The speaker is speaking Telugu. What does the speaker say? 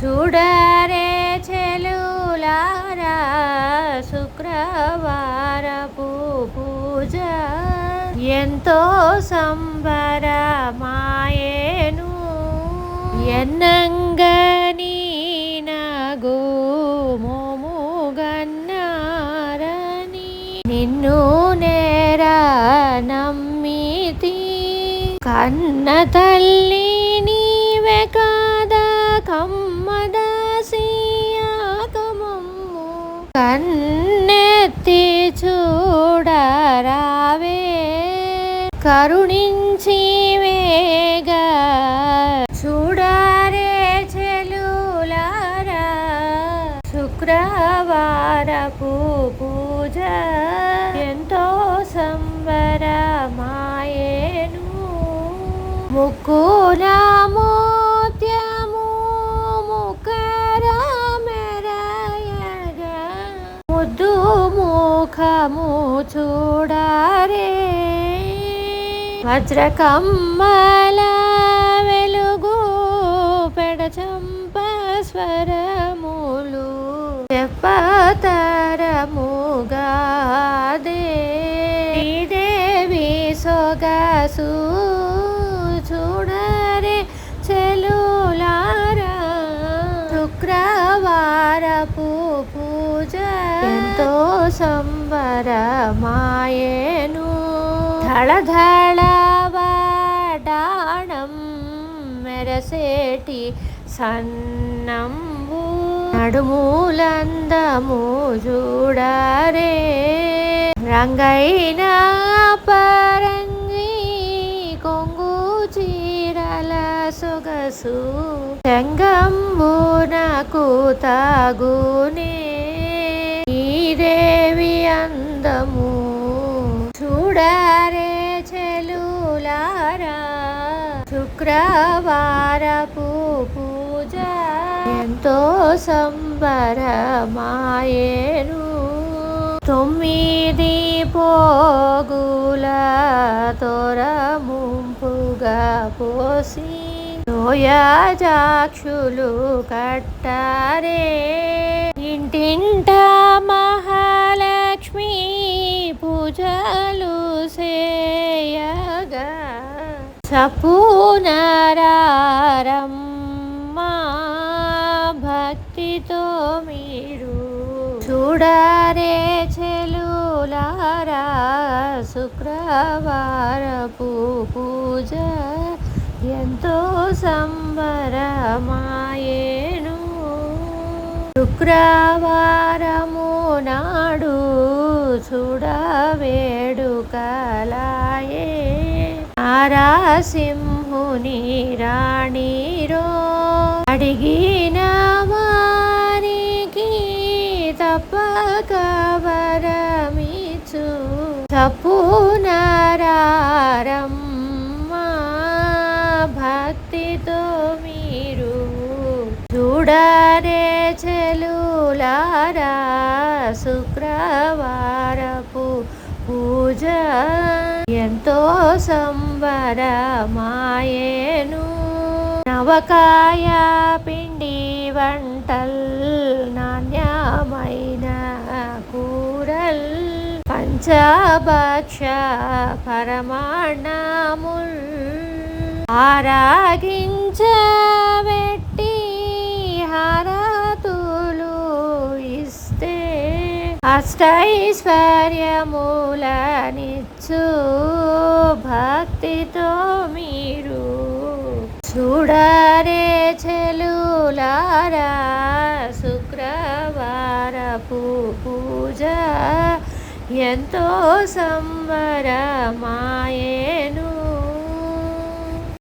చూడరే చెలులారా శుక్రవారపు పూజ ఎంతో సంబరమాయేను. ఎన్నంగని నగు మోముగన్నారని నిన్ను నేర నమ్మితి. కన్న తల్లి నీవే కాదా కమ్మదాసియాకమమ్ము కన్నెత్తి చూడరావే కరుణించి వేగా. చూడరే చెలులారా శుక్రవారపు పూజ ఎంతో సంబరమాయేను. ముక్కున మోత్యము ముఖర మెరయగా ముద్దు ముఖము చూడరే వజ్రకమ్మల వెలుగు పెడచంప స్వరములు చెప్పతరముగాదే. దేవి సొగసు చూడరే చెలులారా శుక్రవారపు పూజ ఎంతో సంబరమాయేను. ధళధళవడాణం మెరసేటి సన్నంబు నడుములందము చూడరే రంగైన పరంగి కొంగు చీరల సొగసు చెంగంబునకు తాగునే ఈ దేవి అందము. చూడరే చెలులారా శుక్రవారపు పూజ ఎంతో సంబరమాయేను. 9 పోగుల తొరముంపుగా పోసి నోయజాక్షులు కట్టరే ఇంటింట మహాలక్ష్మి పూజలు సేయగా. సపునరారమ్మా భక్తితో మీరు చూడరే చెలులారా శుక్రవారపు పూజ ఎంతో సంబరమాయేను. శుక్రవారము నాడు చూడవేడుకలాయే నారసింహుని రాణిరో అడిగిన వారికి తప్పక వరమిచ్చు. సపునరారమ్మా భక్తితో మీరు చూడరే చెలులారా శుక్రవారపు పూజ ఎంతో సంబరమాయేను. నవకాయ పిండి వంటల్ నాణ్యమైన కూరల్ పంచభక్ష పరమాన్నముల్ ఆరాగించబెట్టి హారతులు ఇస్తే అష్టైశ్వర్యములనిచ్చు. భక్తితో మీరు చూడరే చెలులారా శుక్రవారపు పూజ ఎంతో సంబరమాయేను.